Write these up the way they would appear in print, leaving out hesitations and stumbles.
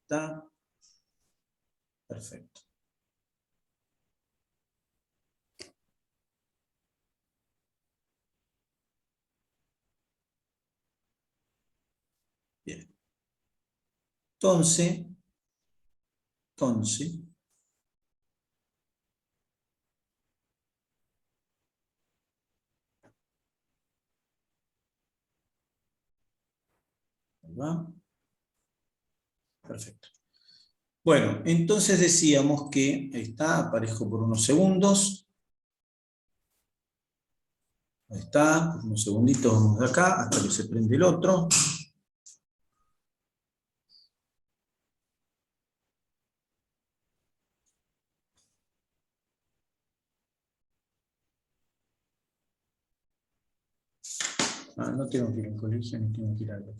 está. Perfecto. Bien. Entonces, ahí va. Perfecto. Bueno, entonces decíamos que, ahí está, aparezco por unos segundos. Ahí está, por unos segunditos vamos de acá, hasta que se prende el otro. Ah, no tengo que ir al colegio, ni tengo que ir a algo.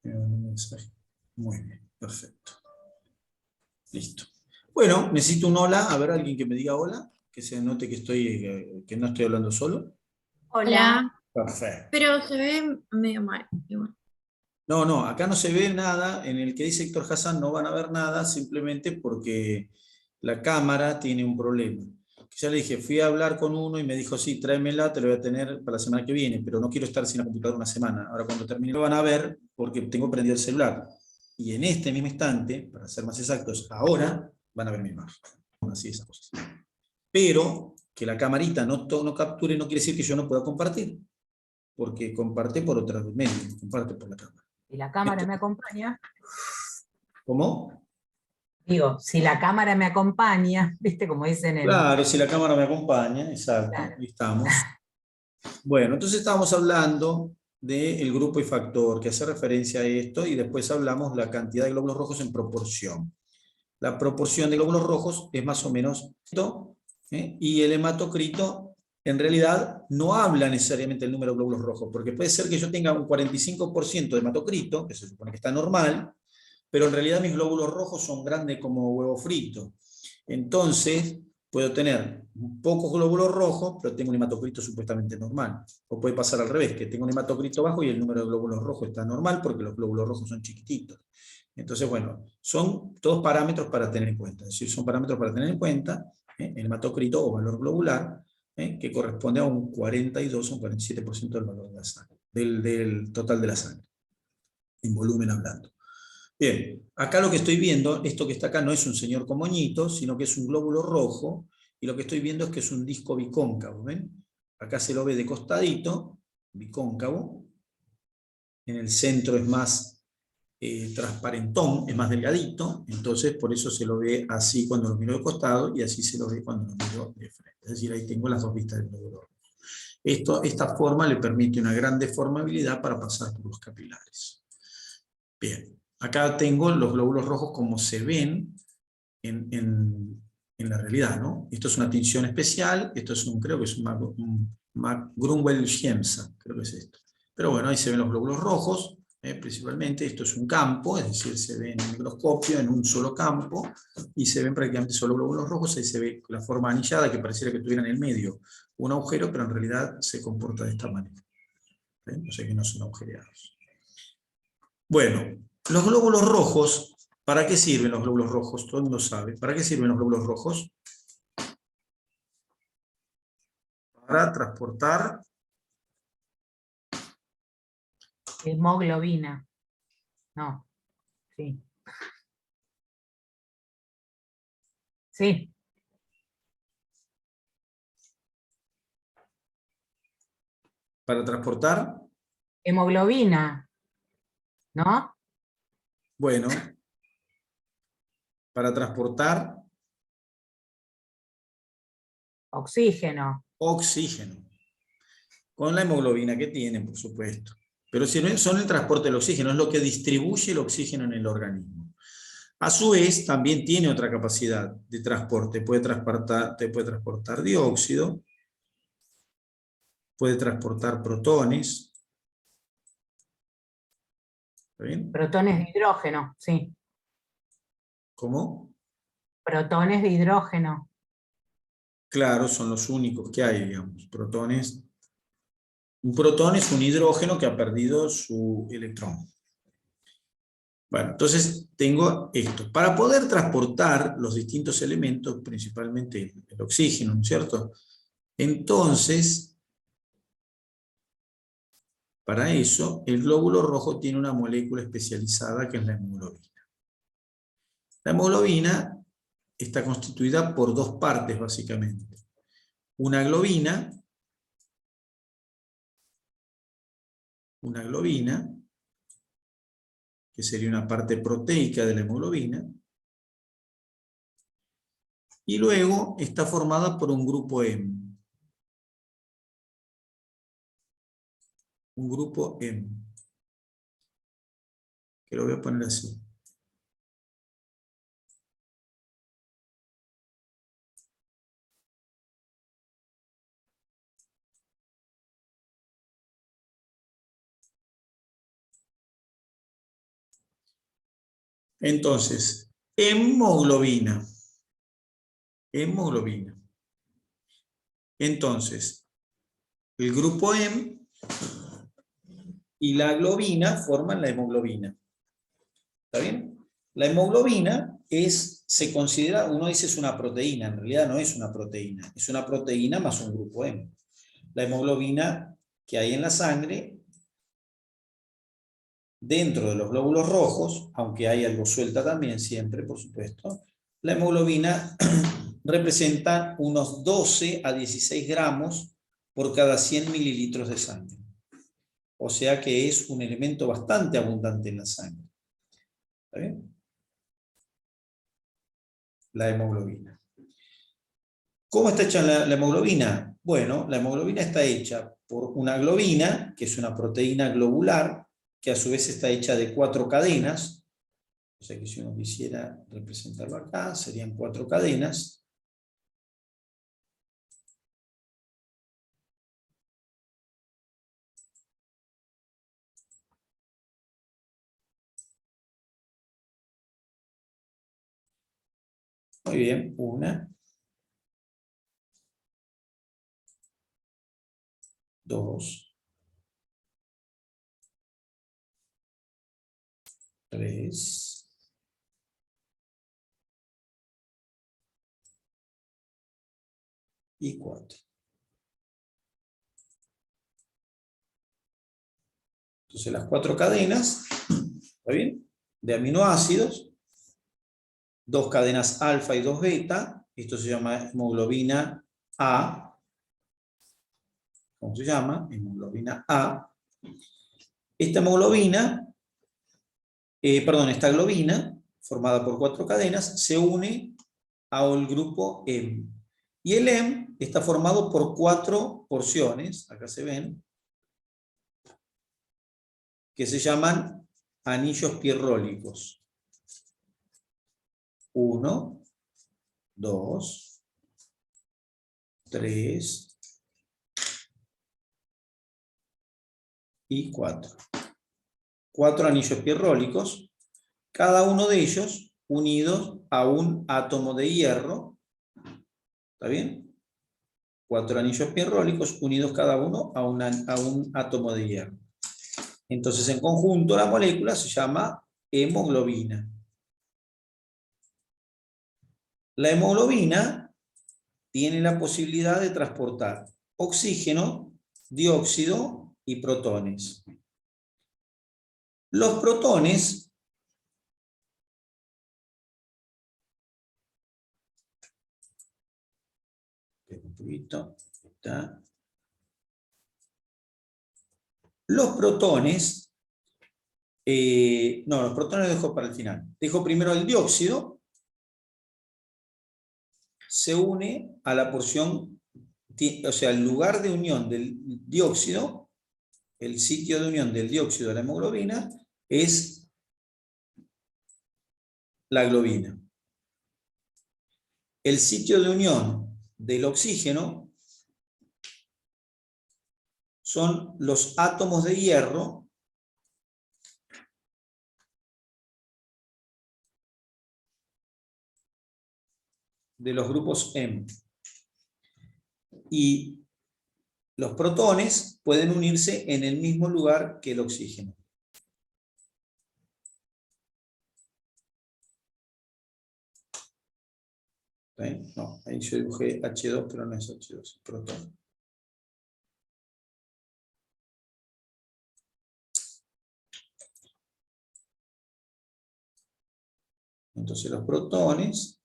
Un mensaje. Muy bien, perfecto. Listo. Bueno, necesito un hola. A ver, alguien que me diga hola, que se note que que no estoy hablando solo. Hola. Perfecto. Pero se ve medio mal. Igual. No, acá no se ve nada. En el que dice Héctor Hassan no van a ver nada, simplemente porque la cámara tiene un problema. Ya le dije, fui a hablar con uno y me dijo, sí, tráemela, te lo voy a tener para la semana que viene, pero no quiero estar sin la computadora una semana. Ahora cuando termine lo van a ver porque tengo prendido el celular. Y en este mismo instante, para ser más exactos, ahora van a ver mi imagen. Así esas cosas. Pero que la camarita no capture no quiere decir que yo no pueda compartir, porque comparte por otros medios, comparte por la cámara. Si la cámara me acompaña. ¿Cómo? Digo, si la cámara me acompaña, ¿viste? Como dicen en... Claro, si la cámara me acompaña, exacto, Claro. ahí estamos. Bueno, entonces estábamos hablando del grupo y factor, que hace referencia a esto, y después hablamos la cantidad de glóbulos rojos en proporción. La proporción de glóbulos rojos es más o menos esto, y el hematocrito en realidad no habla necesariamente del número de glóbulos rojos, porque puede ser que yo tenga un 45% de hematocrito, que se supone que está normal, pero en realidad mis glóbulos rojos son grandes como huevo frito. Entonces, puedo tener pocos glóbulos rojos, pero tengo un hematocrito supuestamente normal. O puede pasar al revés, que tengo un hematocrito bajo y el número de glóbulos rojos está normal porque los glóbulos rojos son chiquititos. Entonces, bueno, son todos parámetros para tener en cuenta. Es decir, son parámetros para tener en cuenta el hematocrito o valor globular, que corresponde a un 42 o un 47% del valor de la sangre, del total de la sangre, en volumen hablando. Bien, acá lo que estoy viendo, esto que está acá no es un señor con moñitos, sino que es un glóbulo rojo, y lo que estoy viendo es que es un disco bicóncavo, ¿ven? Acá se lo ve de costadito, bicóncavo, en el centro es más transparentón, es más delgadito, entonces por eso se lo ve así cuando lo miro de costado, y así se lo ve cuando lo miro de frente. Es decir, ahí tengo las dos vistas del glóbulo rojo. Esta forma le permite una gran deformabilidad para pasar por los capilares. Bien. Acá tengo los glóbulos rojos como se ven en la realidad, ¿no? Esto es una tinción especial, esto es creo que es un Grunwald-Giemsa, creo que es esto. Pero bueno, ahí se ven los glóbulos rojos, principalmente. Esto es un campo, es decir, se ve en el microscopio en un solo campo, y se ven prácticamente solo glóbulos rojos. Ahí se ve la forma anillada, que pareciera que tuviera en el medio un agujero, pero en realidad se comporta de esta manera. O sea que no son agujereados. Bueno, los glóbulos rojos, ¿para qué sirven los glóbulos rojos? Todo el mundo sabe. ¿Para qué sirven los glóbulos rojos? Para transportar Hemoglobina. No, sí. Sí. ¿Para transportar? Hemoglobina. ¿No? Bueno, para transportar Oxígeno. oxígeno. Con la hemoglobina que tienen, por supuesto. Pero si no son el transporte del oxígeno, es lo que distribuye el oxígeno en el organismo. A su vez, también tiene otra capacidad de transporte. Te puede transportar dióxido, puede transportar protones. ¿Está bien? Protones de hidrógeno, sí. ¿Cómo? Protones de hidrógeno. Claro, son los únicos que hay, digamos, protones. Un protón es un hidrógeno que ha perdido su electrón. Bueno, entonces tengo esto. Para poder transportar los distintos elementos, principalmente el oxígeno, ¿no es cierto? Entonces, para eso, el glóbulo rojo tiene una molécula especializada que es la hemoglobina. La hemoglobina está constituida por dos partes, básicamente. Una globina, que sería una parte proteica de la hemoglobina, y luego está formada por un grupo M. Un grupo M, que lo voy a poner así. Entonces, hemoglobina. Entonces, el grupo M y la globina forman la hemoglobina. ¿Está bien? La hemoglobina se considera, uno dice es una proteína, en realidad no es una proteína, es una proteína más un grupo M. La hemoglobina que hay en la sangre, dentro de los glóbulos rojos, aunque hay algo suelta también siempre, por supuesto, la hemoglobina representa unos 12 a 16 gramos por cada 100 mililitros de sangre. O sea que es un elemento bastante abundante en la sangre. ¿Está bien? La hemoglobina. ¿Cómo está hecha la hemoglobina? Bueno, la hemoglobina está hecha por una globina, que es una proteína globular, que a su vez está hecha de 4 cadenas. O sea que si uno quisiera representarlo acá, serían 4 cadenas. Muy bien, 1, 2, 3, 4. Entonces las 4 cadenas, ¿está bien?, de aminoácidos, 2 cadenas alfa y 2 beta, esto se llama hemoglobina A. ¿Cómo se llama? Hemoglobina A. Esta hemoglobina, esta globina, formada por 4 cadenas, se une al grupo M. Y el M está formado por 4 porciones, acá se ven, que se llaman anillos pirrólicos. 1, 2, 3 y 4. 4 anillos pirrólicos, cada uno de ellos unidos a un átomo de hierro. ¿Está bien? 4 anillos pirrólicos unidos cada uno a un átomo de hierro. Entonces, en conjunto, la molécula se llama hemoglobina. La hemoglobina tiene la posibilidad de transportar oxígeno, dióxido y protones. Los protones los protones los protones los dejo para el final. Dejo primero el dióxido, se une a la porción, o sea, el lugar de unión del dióxido, el sitio de unión del dióxido de la hemoglobina es la globina. El sitio de unión del oxígeno son los átomos de hierro de los grupos M. Y los protones pueden unirse en el mismo lugar que el oxígeno. ¿Sí? No, ahí yo dibujé H2, pero no es H2, es protón. Entonces los protones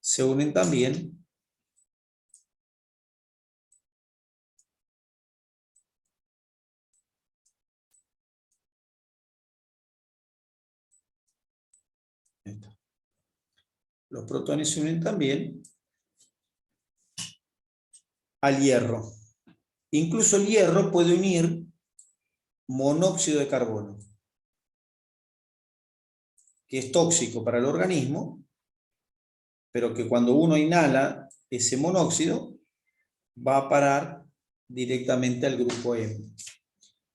se unen también los protones se unen también al hierro. Incluso el hierro puede unir monóxido de carbono, que es tóxico para el organismo, pero que cuando uno inhala ese monóxido va a parar directamente al grupo M.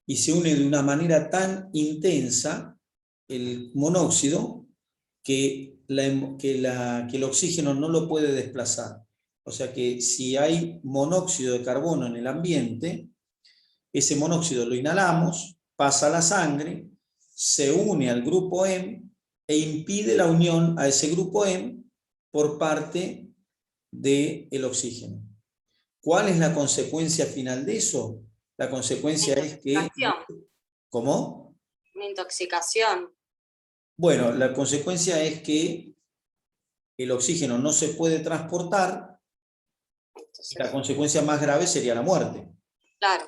Y se une de una manera tan intensa el monóxido que el oxígeno no lo puede desplazar. O sea que si hay monóxido de carbono en el ambiente, ese monóxido lo inhalamos, pasa a la sangre, se une al grupo M e impide la unión a ese grupo M por parte del oxígeno. ¿Cuál es la consecuencia final de eso? La consecuencia es que... ¿Cómo? Una intoxicación. Bueno, la consecuencia es que el oxígeno no se puede transportar. Entonces, La consecuencia más grave sería la muerte. claro.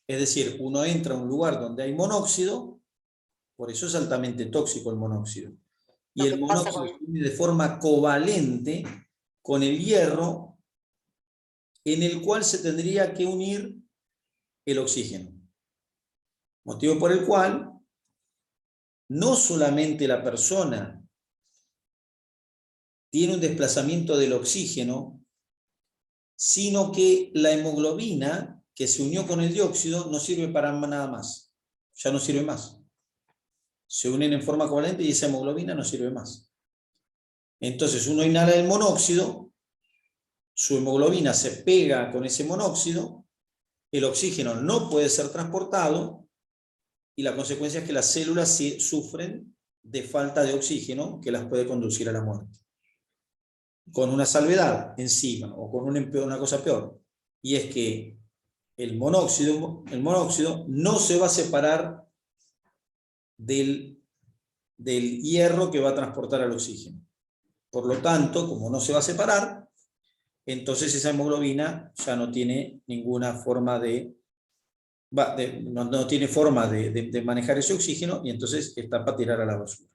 Es decir, uno entra a un lugar donde hay monóxido, por eso es altamente tóxico el monóxido. Y el monóxido se une de forma covalente con el hierro, en el cual se tendría que unir el oxígeno. Motivo por el cual no solamente la persona tiene un desplazamiento del oxígeno, sino que la hemoglobina que se unió con el dióxido no sirve para nada más. Ya no sirve más. Se unen en forma covalente y esa hemoglobina no sirve más. Entonces uno inhala el monóxido, su hemoglobina se pega con ese monóxido, el oxígeno no puede ser transportado y la consecuencia es que las células sufren de falta de oxígeno que las puede conducir a la muerte. Con una salvedad encima, o con una cosa peor, y es que el monóxido no se va a separar del hierro que va a transportar al oxígeno. Por lo tanto, como no se va a separar, entonces esa hemoglobina ya no tiene ninguna forma no tiene forma de manejar ese oxígeno y entonces está para tirar a la basura.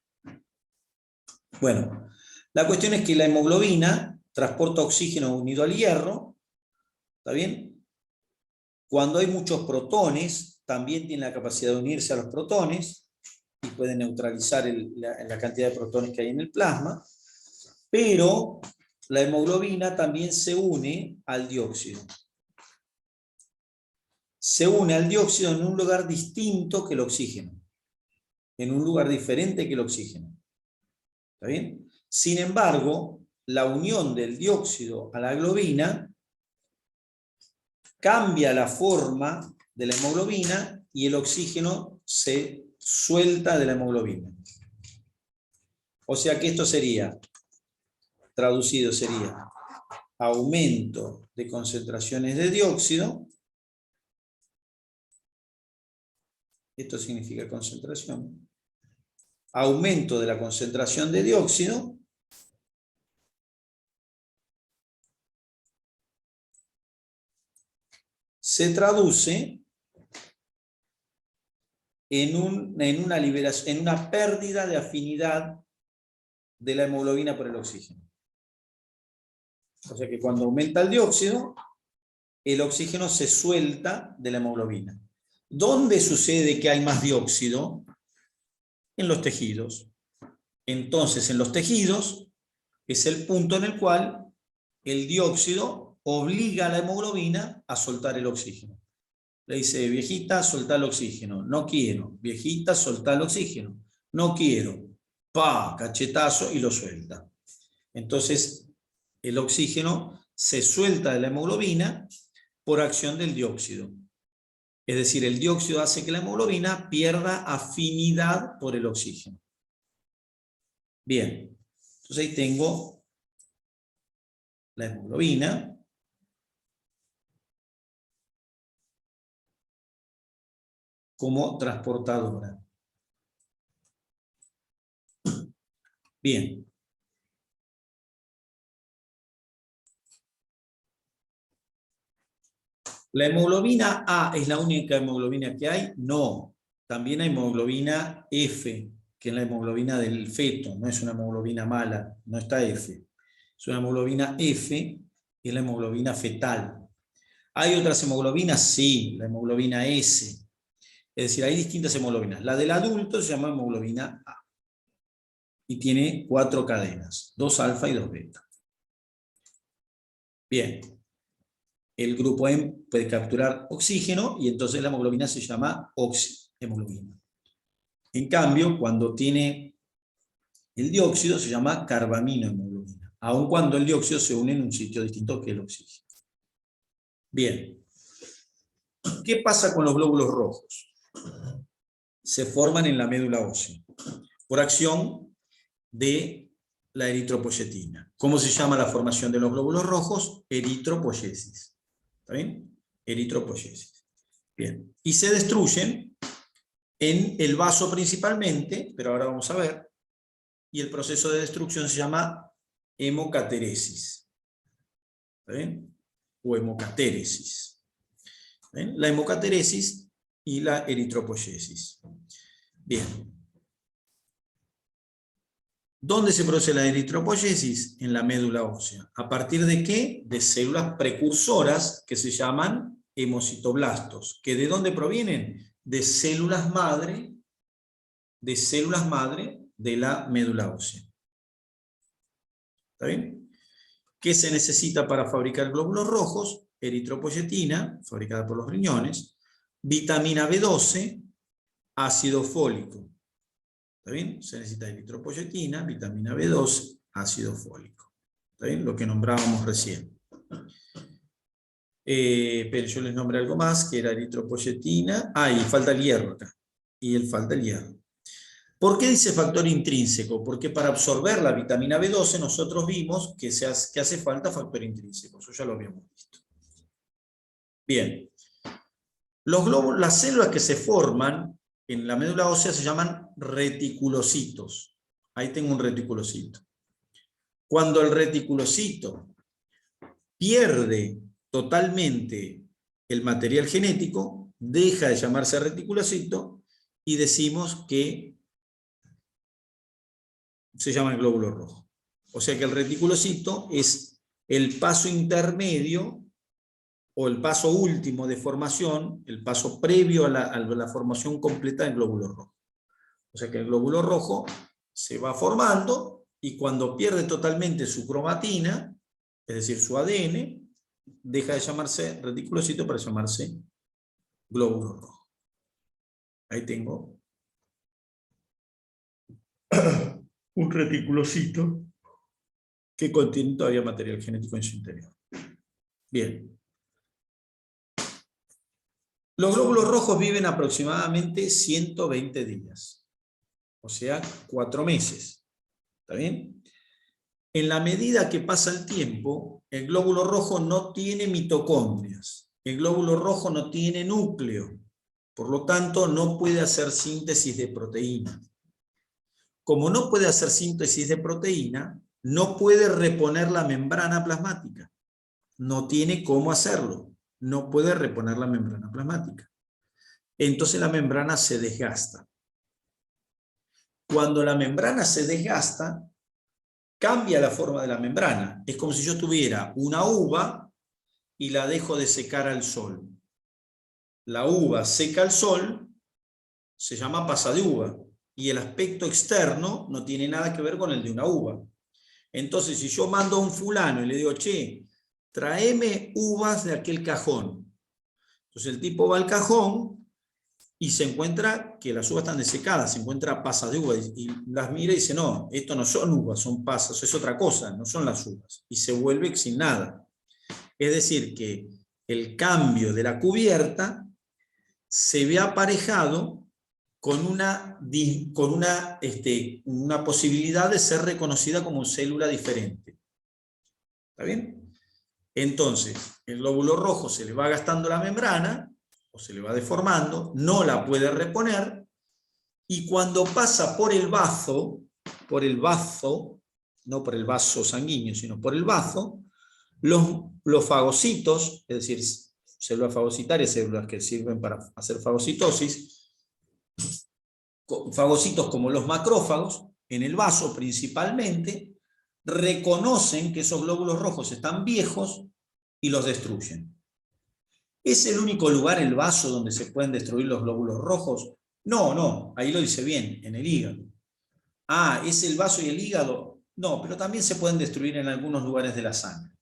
Bueno, la cuestión es que la hemoglobina transporta oxígeno unido al hierro, ¿está bien? Cuando hay muchos protones, también tiene la capacidad de unirse a los protones y puede neutralizar la cantidad de protones que hay en el plasma, pero la hemoglobina también se une al dióxido. Se une al dióxido en un lugar distinto que el oxígeno, en un lugar diferente que el oxígeno. ¿Está bien? Sin embargo, la unión del dióxido a la globina cambia la forma de la hemoglobina y el oxígeno se suelta de la hemoglobina. O sea que esto sería, traducido sería, aumento de concentraciones de dióxido. Esto significa concentración. Aumento de la concentración de dióxido. Se traduce en una pérdida de afinidad de la hemoglobina por el oxígeno. O sea que cuando aumenta el dióxido, el oxígeno se suelta de la hemoglobina. ¿Dónde sucede que hay más dióxido? En los tejidos. Entonces, en los tejidos es el punto en el cual el dióxido obliga a la hemoglobina a soltar el oxígeno. Le dice, viejita, soltá el oxígeno. No quiero. Viejita, soltá el oxígeno. No quiero. Pa, cachetazo y lo suelta. Entonces, el oxígeno se suelta de la hemoglobina por acción del dióxido. Es decir, el dióxido hace que la hemoglobina pierda afinidad por el oxígeno. Bien. Entonces ahí tengo la hemoglobina. Como transportadora. Bien. ¿La hemoglobina A es la única hemoglobina que hay? No. También hay hemoglobina F, que es la hemoglobina del feto. No es una hemoglobina mala, no está F. Es una hemoglobina F, que es la hemoglobina fetal. ¿Hay otras hemoglobinas? Sí, la hemoglobina S. Es decir, hay distintas hemoglobinas. La del adulto se llama hemoglobina A. Y tiene 4 cadenas, 2 alfa y 2 beta. Bien. El grupo M puede capturar oxígeno y entonces la hemoglobina se llama oxihemoglobina. En cambio, cuando tiene el dióxido se llama carbaminohemoglobina, aun cuando el dióxido se une en un sitio distinto que el oxígeno. Bien. ¿Qué pasa con los glóbulos rojos? Se forman en la médula ósea por acción de la eritropoyetina. ¿Cómo se llama la formación de los glóbulos rojos? Eritropoyesis. ¿Está bien? Eritropoyesis. Bien. Y se destruyen en el vaso principalmente, pero ahora vamos a ver, y el proceso de destrucción se llama hemocateresis. ¿Está bien? O hemocatéresis. ¿Está bien? La hemocateresis y la eritropoyesis. Bien. ¿Dónde se produce la eritropoyesis? En la médula ósea. ¿A partir de qué? De células precursoras que se llaman hemocitoblastos. ¿Que de dónde provienen? De células madre de la médula ósea. ¿Está bien? ¿Qué se necesita para fabricar glóbulos rojos? Eritropoyetina, fabricada por los riñones, vitamina B12, ácido fólico. ¿Está bien? Se necesita eritropoyetina, vitamina B12, ácido fólico. ¿Está bien? Lo que nombrábamos recién. Pero yo les nombré algo más, que era eritropoyetina. Ah, y falta el hierro acá. Falta el hierro. ¿Por qué dice factor intrínseco? Porque para absorber la vitamina B12 nosotros vimos que hace falta factor intrínseco. Eso ya lo habíamos visto. Bien. Las células que se forman en la médula ósea se llaman reticulocitos. Ahí tengo un reticulocito. Cuando el reticulocito pierde totalmente el material genético, deja de llamarse reticulocito y decimos que se llama el glóbulo rojo. O sea que el reticulocito es el paso intermedio o el paso último de formación, el paso previo a la formación completa del glóbulo rojo. O sea que el glóbulo rojo se va formando y cuando pierde totalmente su cromatina, es decir, su ADN, deja de llamarse reticulocito para llamarse glóbulo rojo. Ahí tengo un reticulocito que contiene todavía material genético en su interior. Bien. Los glóbulos rojos viven aproximadamente 120 días, o sea, 4 meses. ¿Está bien? En la medida que pasa el tiempo, el glóbulo rojo no tiene mitocondrias, el glóbulo rojo no tiene núcleo, por lo tanto no puede hacer síntesis de proteína. Como no puede hacer síntesis de proteína, no puede reponer la membrana plasmática. No tiene cómo hacerlo. No puede reponer la membrana plasmática. Entonces la membrana se desgasta. Cuando la membrana se desgasta, cambia la forma de la membrana. Es como si yo tuviera una uva y la dejo de secar al sol. La uva seca al sol, se llama pasa de uva. Y el aspecto externo no tiene nada que ver con el de una uva. Entonces, si yo mando a un fulano y le digo, che, tráeme uvas de aquel cajón. Entonces el tipo va al cajón y se encuentra que las uvas están desecadas, se encuentra pasas de uvas y las mira y dice, no, esto no son uvas, son pasas, es otra cosa, no son las uvas. Y se vuelve sin nada. Es decir, que el cambio de la cubierta se ve aparejado con una posibilidad de ser reconocida como célula diferente. ¿Está bien? Entonces, el glóbulo rojo se le va gastando la membrana, o se le va deformando, no la puede reponer, y cuando pasa por el bazo, no por el vaso sanguíneo, sino por el bazo, los fagocitos, es decir, células fagocitarias, células que sirven para hacer fagocitosis, fagocitos como los macrófagos, en el vaso principalmente, reconocen que esos glóbulos rojos están viejos y los destruyen. ¿Es el único lugar, el vaso, donde se pueden destruir los glóbulos rojos? No, ahí lo dice bien, en el hígado. Ah, ¿es el vaso y el hígado? No, pero también se pueden destruir en algunos lugares de la sangre.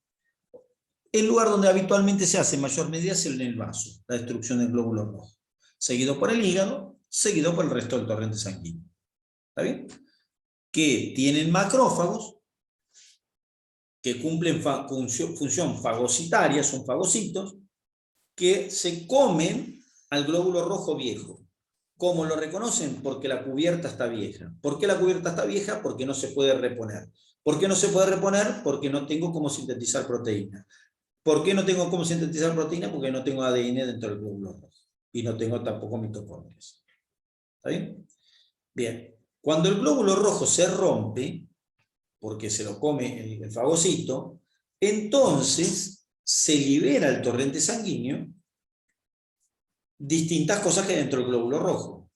El lugar donde habitualmente se hace en mayor medida es en el vaso, la destrucción del glóbulo rojo. Seguido por el hígado, seguido por el resto del torrente sanguíneo. ¿Está bien? Que tienen macrófagos, que cumplen función fagocitaria, son fagocitos, que se comen al glóbulo rojo viejo. ¿Cómo lo reconocen? Porque la cubierta está vieja. ¿Por qué la cubierta está vieja? Porque no se puede reponer. ¿Por qué no se puede reponer? Porque no tengo cómo sintetizar proteína. ¿Por qué no tengo cómo sintetizar proteína? Porque no tengo ADN dentro del glóbulo rojo. Y no tengo tampoco mitocondrias. ¿Está bien? Bien. Cuando el glóbulo rojo se rompe, porque se lo come el fagocito, entonces se libera el torrente sanguíneo distintas cosas que hay dentro del glóbulo rojo.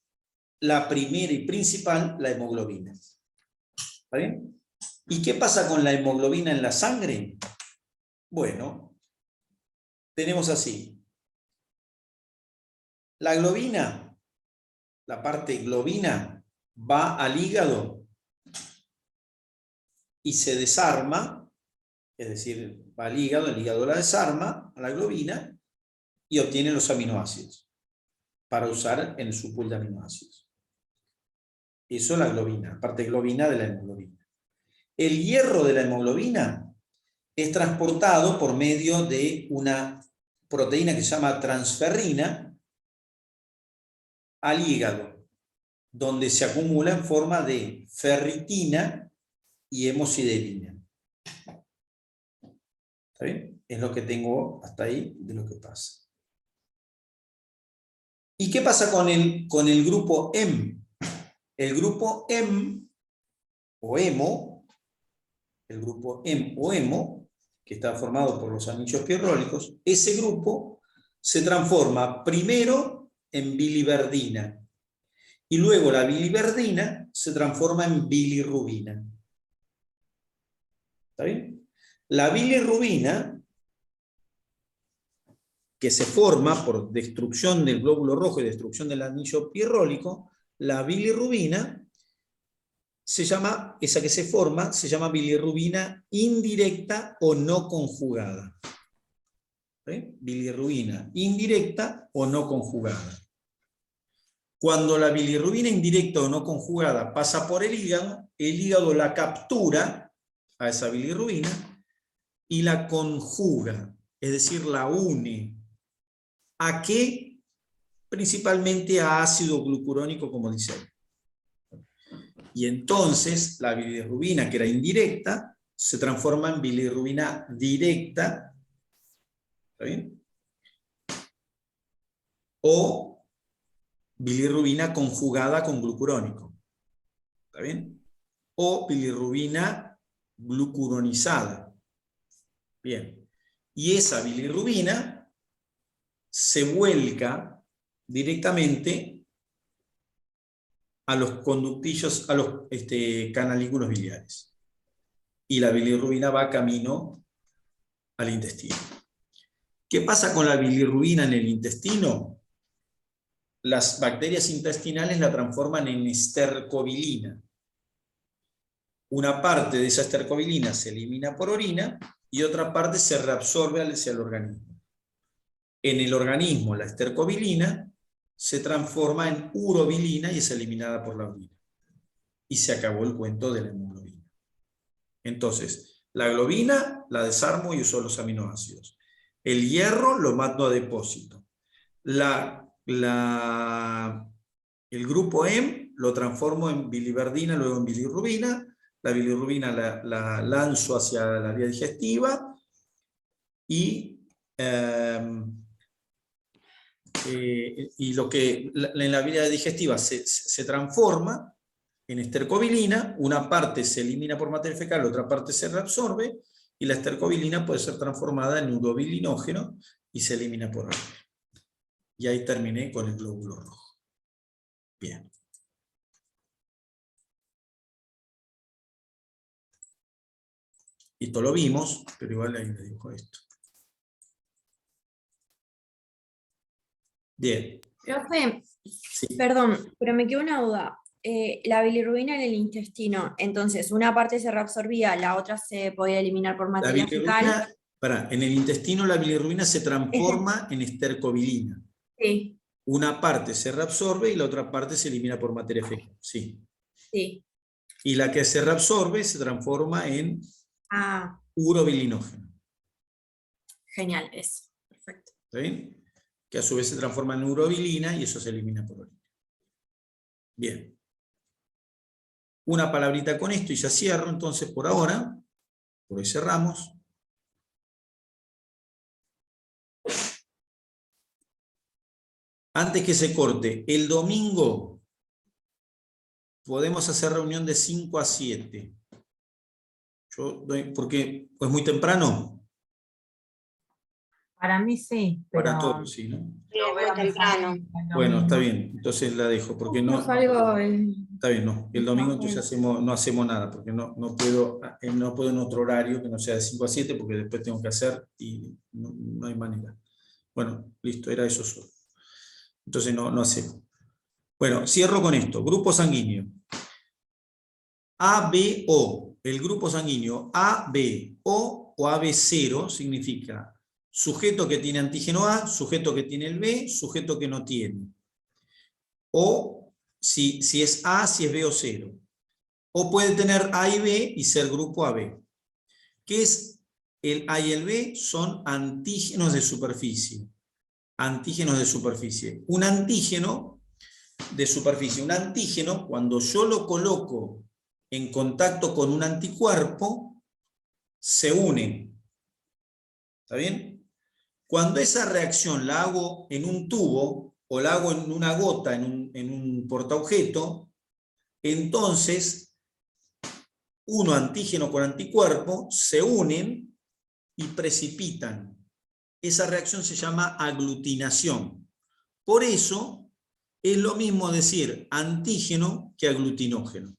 La primera y principal, la hemoglobina. ¿Está bien? ¿Y qué pasa con la hemoglobina en la sangre? Bueno, tenemos así. La globina, la parte globina, va al hígado y se desarma, es decir, va al hígado, el hígado la desarma, a la globina, y obtiene los aminoácidos para usar en su pool de aminoácidos. Eso es la globina, parte globina de la hemoglobina. El hierro de la hemoglobina es transportado por medio de una proteína que se llama transferrina al hígado, donde se acumula en forma de ferritina y hemosiderina. ¿Está bien? Es lo que tengo hasta ahí de lo que pasa. ¿Y qué pasa con el grupo M? El grupo M o hemo, el grupo M o hemo, que está formado por los anillos pirrólicos, ese grupo se transforma primero en biliverdina y luego la biliverdina se transforma en bilirrubina. ¿Está bien? La bilirrubina, que se forma por destrucción del glóbulo rojo y destrucción del anillo pirrólico, la bilirrubina se llama, esa que se forma, se llama bilirrubina indirecta o no conjugada. ¿Sí? Bilirrubina indirecta o no conjugada. Cuando la bilirrubina indirecta o no conjugada pasa por el hígado la captura a esa bilirrubina y la conjuga, es decir, la une. ¿A qué? Principalmente a ácido glucurónico, como dice ahí. Y entonces la bilirrubina, que era indirecta, se transforma en bilirrubina directa. ¿Está bien? O bilirrubina conjugada con glucurónico. ¿Está bien? O bilirrubina glucuronizada. Bien. Y esa bilirrubina se vuelca directamente a los conductillos, a los canalículos biliares. Y la bilirrubina va camino al intestino. ¿Qué pasa con la bilirrubina en el intestino? Las bacterias intestinales la transforman en estercobilina. Una parte de esa estercobilina se elimina por orina y otra parte se reabsorbe hacia el organismo. En el organismo, la estercobilina se transforma en urobilina y es eliminada por la orina. Y se acabó el cuento de la hemoglobina. Entonces, la globina la desarmo y uso los aminoácidos. El hierro lo mando a depósito. La El grupo M lo transformo en biliverdina, luego en bilirrubina. La bilirrubina la lanzo hacia la vía digestiva y lo que en la vía digestiva se transforma en estercobilina. Una parte se elimina por materia fecal, otra parte se reabsorbe, y la estercobilina puede ser transformada en urobilinógeno y se elimina por orina. Y ahí terminé con el glóbulo rojo. Bien. Esto lo vimos, pero igual ahí le dibujo esto. Bien. Profe, Sí. perdón, pero me quedó una duda. La bilirrubina en el intestino, entonces una parte se reabsorbía, la otra se podía eliminar por La materia fecal. bilirrubina, en el intestino la bilirrubina se transforma en estercobilina. Sí, Una parte se reabsorbe y la otra parte se elimina por materia fecal. Sí. sí. Y la que se reabsorbe se transforma en Ah, urobilinógeno. genial, eso. Perfecto. ¿Está bien? Que a su vez se transforma en urobilina y eso se elimina por orina. Bien. Una palabrita con esto y ya cierro, entonces por ahora, por hoy cerramos. Antes que se corte, el domingo podemos hacer reunión de 5 a 7. Yo doy, porque es muy temprano. Para mí sí, pero Para todos, sí, ¿no? Sí, es muy temprano. Bueno, está bien, entonces la dejo, porque no... Algo, Está bien, no. El domingo entonces no hacemos nada, porque no puedo en otro horario que no sea de 5 a 7, porque después tengo que hacer y no hay manera. Bueno, listo, era eso solo. Entonces no hacemos. Bueno, cierro con esto. Grupo sanguíneo. ABO. El grupo sanguíneo ABO o AB0 significa sujeto que tiene antígeno A, sujeto que tiene el B, sujeto que no tiene. O si es A, si es B o 0. O puede tener A y B y ser grupo AB. ¿Qué es el A y el B? Son antígenos de superficie. Antígenos de superficie. Un antígeno de superficie. Un antígeno, cuando yo lo coloco en contacto con un anticuerpo, se une. ¿Está bien? Cuando esa reacción la hago en un tubo o la hago en una gota, en un portaobjeto, entonces uno antígeno con anticuerpo se unen y precipitan. Esa reacción se llama aglutinación. Por eso es lo mismo decir antígeno que aglutinógeno.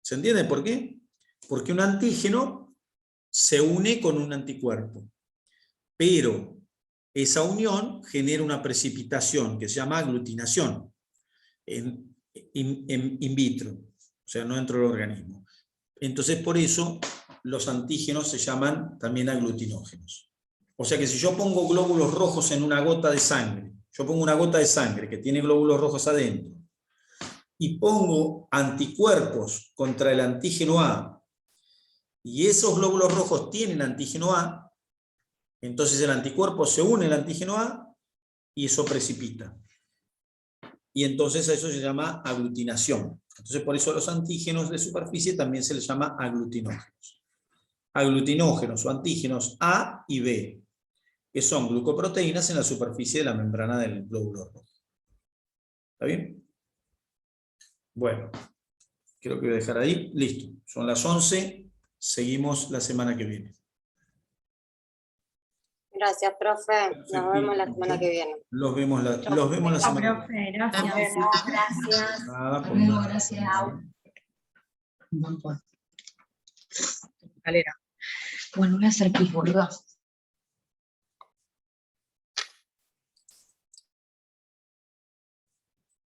¿Se entiende por qué? Porque un antígeno se une con un anticuerpo, pero esa unión genera una precipitación que se llama aglutinación in vitro, o sea, no dentro del organismo. Entonces, por eso los antígenos se llaman también aglutinógenos. O sea que si yo pongo glóbulos rojos en una gota de sangre, yo pongo una gota de sangre que tiene glóbulos rojos adentro, y pongo anticuerpos contra el antígeno A, y esos glóbulos rojos tienen antígeno A, entonces el anticuerpo se une al antígeno A, y eso precipita. Y entonces a eso se llama aglutinación. Entonces por eso a los antígenos de superficie también se les llama aglutinógenos. Aglutinógenos o antígenos A y B, que son glucoproteínas en la superficie de la membrana del glóbulo rojo. ¿Está bien? Bueno, creo que voy a dejar ahí. Listo. Son las 11. Seguimos la semana que viene. Gracias, profe. Nos vemos la semana que viene. Los vemos la semana que viene. Profe, gracias. Nada, por nada. Gracias. Escalera. Bueno, voy a hacer pis, boludo.